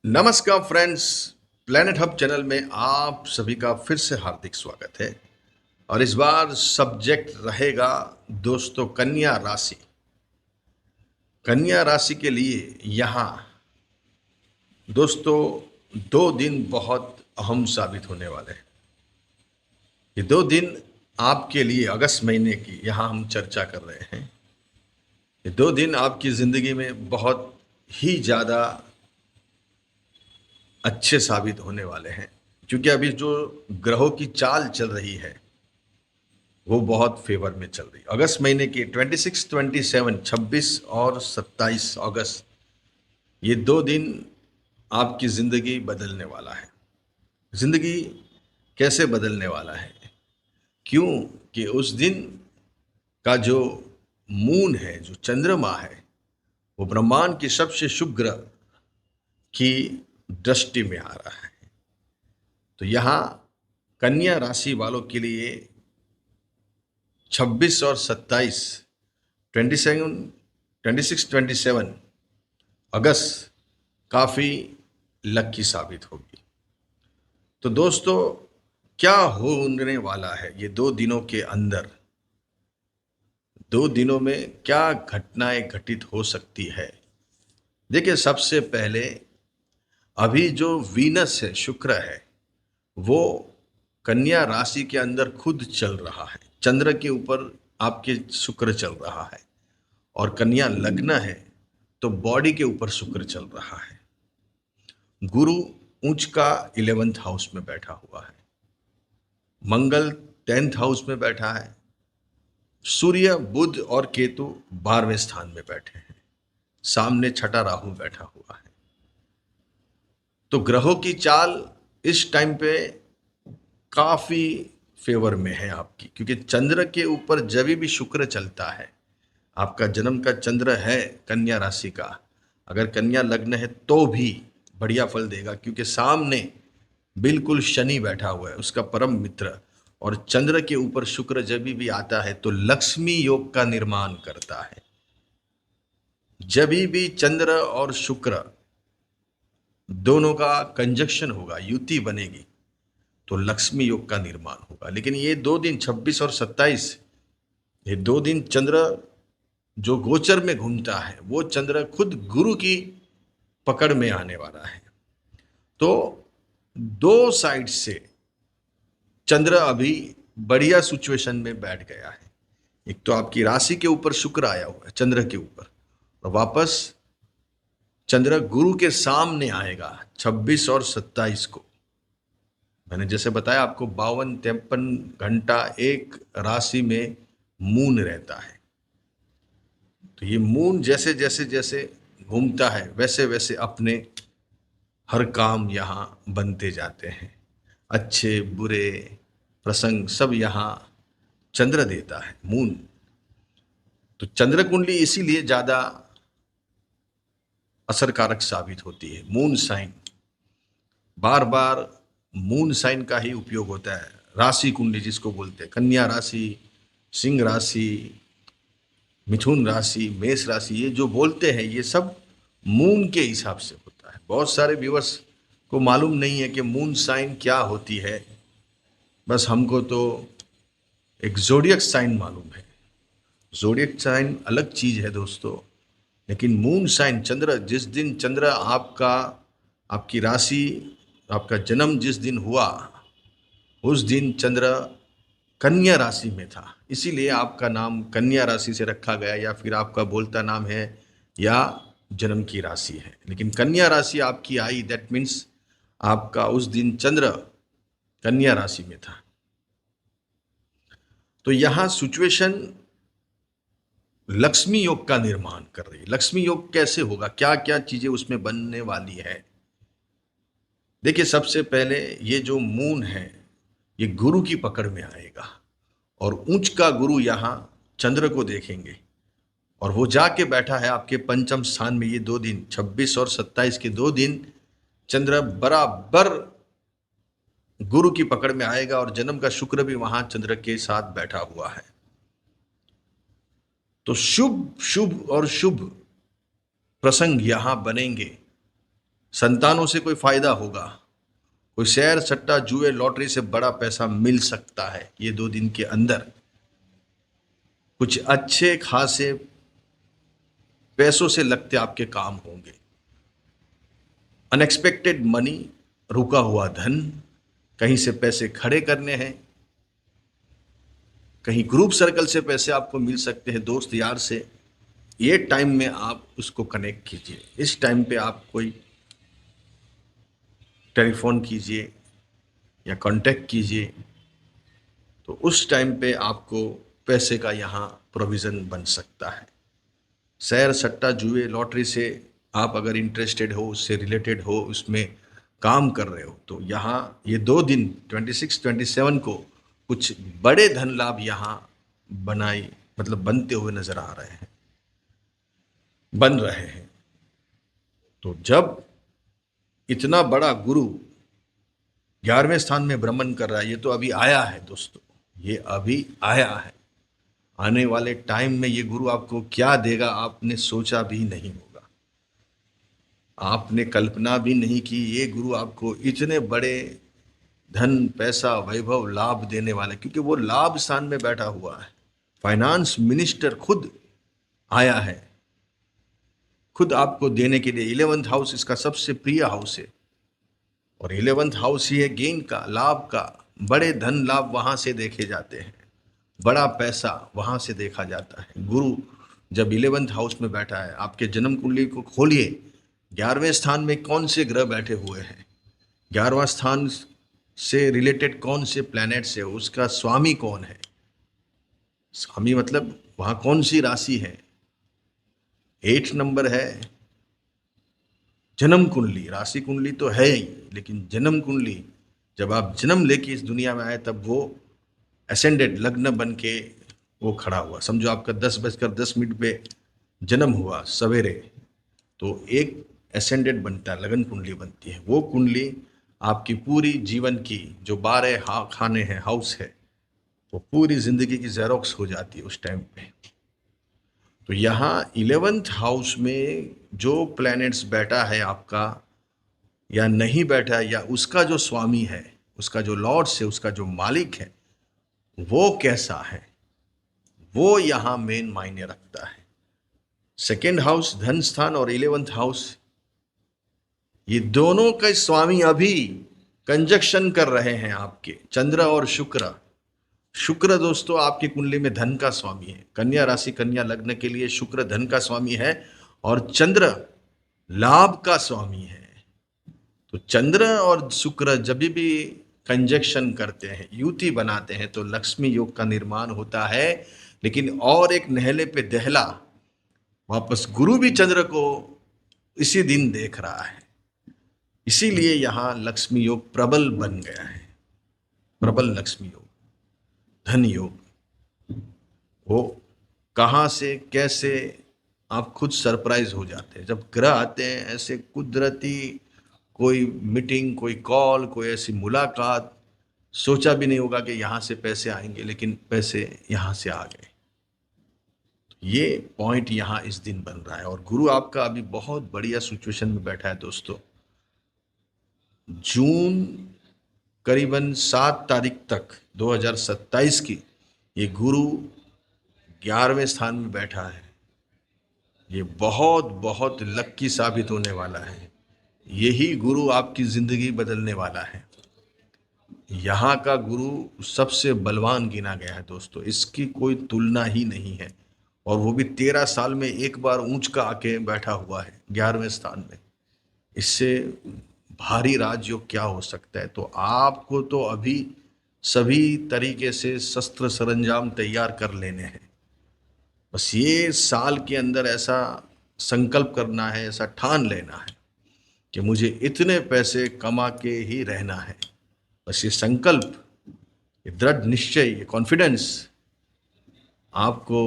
नमस्कार friends. Planet hub channel में आप सभी का फिर से हार्दिक स्वागत है। और इस बार सब्जेक्ट रहेगा दोस्तों कन्या राशि। कन्या राशि के लिए यहाँ दोस्तों 2 दिन बहुत अहम साबित होने वाले हैं। ये 2 दिन आपके लिए अगस्त महीने की यहाँ हम चर्चा कर रहे हैं। ये 2 दिन आपकी जिंदगी में बहुत ही ज़्यादा अच्छे साबित होने वाले हैं, क्योंकि अभी जो ग्रहों की चाल चल रही है वो बहुत फेवर में चल रही है। अगस्त महीने की 26, 27, 26 और 27 अगस्त, ये 2 दिन आपकी जिंदगी बदलने वाला है। जिंदगी कैसे बदलने वाला है? क्यों कि उस दिन का जो मून है, जो चंद्रमा है, वो ब्रह्मांड के सबसे शुभ ग्रह की दृष्टि में आ रहा है। तो यहाँ कन्या राशि वालों के लिए 26 और 27, 27, 26, 27 अगस्त काफी लकी साबित होगी। तो दोस्तों क्या होने वाला है ये 2 दिनों के अंदर? 2 दिनों में क्या घटनाएं घटित हो सकती है? देखिए, सबसे पहले अभी जो वीनस है, शुक्र है, वो कन्या राशि के अंदर खुद चल रहा है। चंद्र के ऊपर आपके शुक्र चल रहा है, और कन्या लग्न है तो बॉडी के ऊपर शुक्र चल रहा है। गुरु उच्च का 11th हाउस में बैठा हुआ है, मंगल 10th हाउस में बैठा है, सूर्य बुध और केतु 12वें स्थान में बैठे हैं, सामने छठा राहु बैठा हुआ है। तो ग्रहों की चाल इस टाइम पे काफी फेवर में है आपकी, क्योंकि चंद्र के ऊपर जब भी शुक्र चलता है, आपका जन्म का चंद्र है कन्या राशि का, अगर कन्या लग्न है तो भी बढ़िया फल देगा, क्योंकि सामने बिल्कुल शनि बैठा हुआ है, उसका परम मित्र। और चंद्र के ऊपर शुक्र जब भी आता है तो लक्ष्मी योग का निर्माण करता है। जब भी चंद्र और शुक्र दोनों का कंजक्शन होगा, युति बनेगी, तो लक्ष्मी योग का निर्माण होगा। लेकिन ये 2 दिन 26 और 27, ये 2 दिन चंद्र जो गोचर में घूमता है, वो चंद्र खुद गुरु की पकड़ में आने वाला है। तो दो साइड से चंद्र अभी बढ़िया सिचुएशन में बैठ गया है। एक तो आपकी राशि के ऊपर शुक्र आया हुआ है चंद्र के ऊपर, और वापस चंद्र गुरु के सामने आएगा 26 और 27 को। मैंने जैसे बताया आपको, 52-53 घंटा एक राशि में मून रहता है। तो ये मून जैसे जैसे जैसे घूमता है, वैसे वैसे अपने हर काम यहाँ बनते जाते हैं। अच्छे बुरे प्रसंग सब यहाँ चंद्र देता है, मून। तो चंद्र कुंडली इसीलिए ज्यादा असरकारक साबित होती है। मून साइन, बार बार मून साइन का ही उपयोग होता है। राशि कुंडली जिसको बोलते हैं, कन्या राशि, सिंह राशि, मिथुन राशि, मेष राशि, ये जो बोलते हैं ये सब मून के हिसाब से होता है। बहुत सारे व्यूअर्स को मालूम नहीं है कि मून साइन क्या होती है। बस हमको तो एक जोडियक साइन मालूम है। जोडियक साइन अलग चीज है दोस्तों, लेकिन मून साइन, चंद्र जिस दिन चंद्र आपका, आपकी राशि, आपका जन्म जिस दिन हुआ, उस दिन चंद्र कन्या राशि में था, इसीलिए आपका नाम कन्या राशि से रखा गया, या फिर आपका बोलता नाम है, या जन्म की राशि है। लेकिन कन्या राशि आपकी आई, दैट मीन्स आपका उस दिन चंद्र कन्या राशि में था। तो यहां सिचुएशन लक्ष्मी योग का निर्माण कर रही है। लक्ष्मी योग कैसे होगा, क्या क्या चीजें उसमें बनने वाली है? देखिए, सबसे पहले ये जो मून है ये गुरु की पकड़ में आएगा, और उच्च का गुरु यहाँ चंद्र को देखेंगे, और वो जाके बैठा है आपके पंचम स्थान में। ये 2 दिन 26 और 27 के 2 दिन चंद्र बराबर गुरु की पकड़ में आएगा, और जन्म का शुक्र भी वहां चंद्र के साथ बैठा हुआ है। तो शुभ शुभ और शुभ प्रसंग यहां बनेंगे। संतानों से कोई फायदा होगा, कोई शेयर सट्टा जुए लॉटरी से बड़ा पैसा मिल सकता है। ये 2 दिन के अंदर कुछ अच्छे खासे पैसों से लगते आपके काम होंगे। अनएक्सपेक्टेड मनी, रुका हुआ धन, कहीं से पैसे खड़े करने हैं, कहीं ग्रुप सर्कल से पैसे आपको मिल सकते हैं, दोस्त यार से। ये टाइम में आप उसको कनेक्ट कीजिए। इस टाइम पे आप कोई टेलीफोन कीजिए या कांटेक्ट कीजिए, तो उस टाइम पे आपको पैसे का यहाँ प्रोविज़न बन सकता है। शेयर सट्टा जुए लॉटरी से आप अगर इंटरेस्टेड हो, उससे रिलेटेड हो, उसमें काम कर रहे हो, तो यहाँ ये 2 दिन 26 27 को कुछ बड़े धन लाभ यहाँ बनाई मतलब बनते हुए नजर आ रहे हैं, बन रहे हैं। तो जब इतना बड़ा गुरु 11वें स्थान में भ्रमण कर रहा है, ये तो अभी आया है दोस्तों, ये अभी आया है। आने वाले टाइम में ये गुरु आपको क्या देगा आपने सोचा भी नहीं होगा, आपने कल्पना भी नहीं की ये गुरु आपको इतने बड़े धन पैसा वैभव लाभ देने वाले, क्योंकि वो लाभ स्थान में बैठा हुआ है। फाइनेंस मिनिस्टर खुद आया है, खुद आपको देने के लिए। 11th हाउस इसका सबसे प्रिय हाउस है, और 11th हाउस ही है गेन का, लाभ का। बड़े धन लाभ वहां से देखे जाते हैं, बड़ा पैसा वहां से देखा जाता है। गुरु जब 11th हाउस में बैठा है, आपके जन्म कुंडली को खोलिए, 11वें स्थान में कौन से ग्रह बैठे हुए हैं, 11वां स्थान से रिलेटेड कौन से प्लैनेट्स है, उसका स्वामी कौन है। स्वामी मतलब वहां कौन सी राशि है। 8 नंबर है जन्म कुंडली, राशि कुंडली तो है ही, लेकिन जन्म कुंडली जब आप जन्म लेके इस दुनिया में आए, तब वो असेंडेड लग्न बन के वो खड़ा हुआ। समझो आपका 10:10 पे जन्म हुआ सवेरे, तो एक असेंडेड बनता है, लगन कुंडली बनती है। वो कुंडली आपकी पूरी जीवन की जो 12 खाने हैं, हाउस है, वो पूरी जिंदगी की जेरोक्स हो जाती है उस टाइम पे। तो यहाँ 11th हाउस में जो प्लैनेट्स बैठा है आपका या नहीं बैठा है, या उसका जो स्वामी है, उसका जो लॉर्ड्स है, उसका जो मालिक है, वो कैसा है, वो यहाँ मेन मायने रखता है। सेकेंड हाउस धन स्थान और 11th हाउस, ये दोनों के स्वामी अभी कंजक्शन कर रहे हैं आपके, चंद्र और शुक्र। शुक्र दोस्तों आपकी कुंडली में धन का स्वामी है। कन्या राशि कन्या लग्न के लिए शुक्र धन का स्वामी है, और चंद्र लाभ का स्वामी है। तो चंद्र और शुक्र जब भी कंजक्शन करते हैं, युति बनाते हैं, तो लक्ष्मी योग का निर्माण होता है। लेकिन और एक नहले पे दहला, वापस गुरु भी चंद्र को इसी दिन देख रहा है, इसीलिए यहां लक्ष्मी योग प्रबल बन गया है। प्रबल लक्ष्मी योग, धन योग, वो कहां से कैसे आप खुद सरप्राइज हो जाते हैं जब ग्रह आते हैं ऐसे कुदरती। कोई मीटिंग, कोई कॉल, कोई ऐसी मुलाकात, सोचा भी नहीं होगा कि यहां से पैसे आएंगे, लेकिन पैसे यहां से आ गए। ये पॉइंट यहां इस दिन बन रहा है, और गुरु आपका अभी बहुत बढ़िया सिचुएशन में बैठा है दोस्तों। जून करीबन 7 तारीख तक 2027 की ये गुरु 11वें स्थान में बैठा है। ये बहुत बहुत लक्की साबित होने वाला है। यही गुरु आपकी जिंदगी बदलने वाला है। यहाँ का गुरु सबसे बलवान गिना गया है दोस्तों, इसकी कोई तुलना ही नहीं है। और वो भी 13 साल में एक बार ऊंच का आके बैठा हुआ है 11वें स्थान में। इससे भारी राजयोग क्या हो सकता है। तो आपको तो अभी सभी तरीके से शस्त्र सरंजाम तैयार कर लेने हैं। बस ये साल के अंदर ऐसा संकल्प करना है, ऐसा ठान लेना है कि मुझे इतने पैसे कमा के ही रहना है। बस ये संकल्प, ये दृढ़ निश्चय, ये कॉन्फिडेंस आपको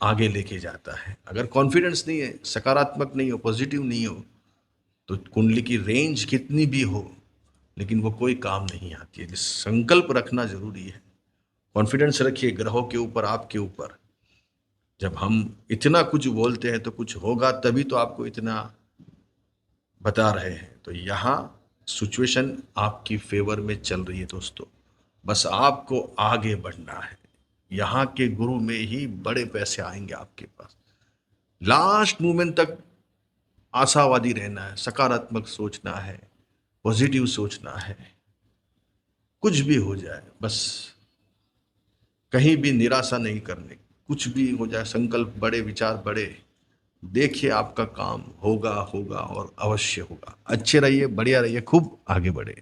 आगे लेके जाता है। अगर कॉन्फिडेंस नहीं है, सकारात्मक नहीं हो, पॉजिटिव नहीं हो, तो कुंडली की रेंज कितनी भी हो, लेकिन वो कोई काम नहीं आती है। संकल्प रखना जरूरी है। कॉन्फिडेंस रखिए ग्रहों के ऊपर, आपके ऊपर। जब हम इतना कुछ बोलते हैं तो कुछ होगा, तभी तो आपको इतना बता रहे हैं। तो यहाँ सिचुएशन आपकी फेवर में चल रही है दोस्तों, बस आपको आगे बढ़ना है। यहाँ के गुरु में ही बड़े पैसे आएंगे आपके पास। लास्ट मोमेंट तक आशावादी रहना है, सकारात्मक सोचना है, पॉजिटिव सोचना है। कुछ भी हो जाए बस कहीं भी निराशा नहीं करने, कुछ भी हो जाए संकल्प बड़े, विचार बड़े। देखिए आपका काम होगा होगा और अवश्य होगा। अच्छे रहिए, बढ़िया रहिए, खूब आगे बढ़े।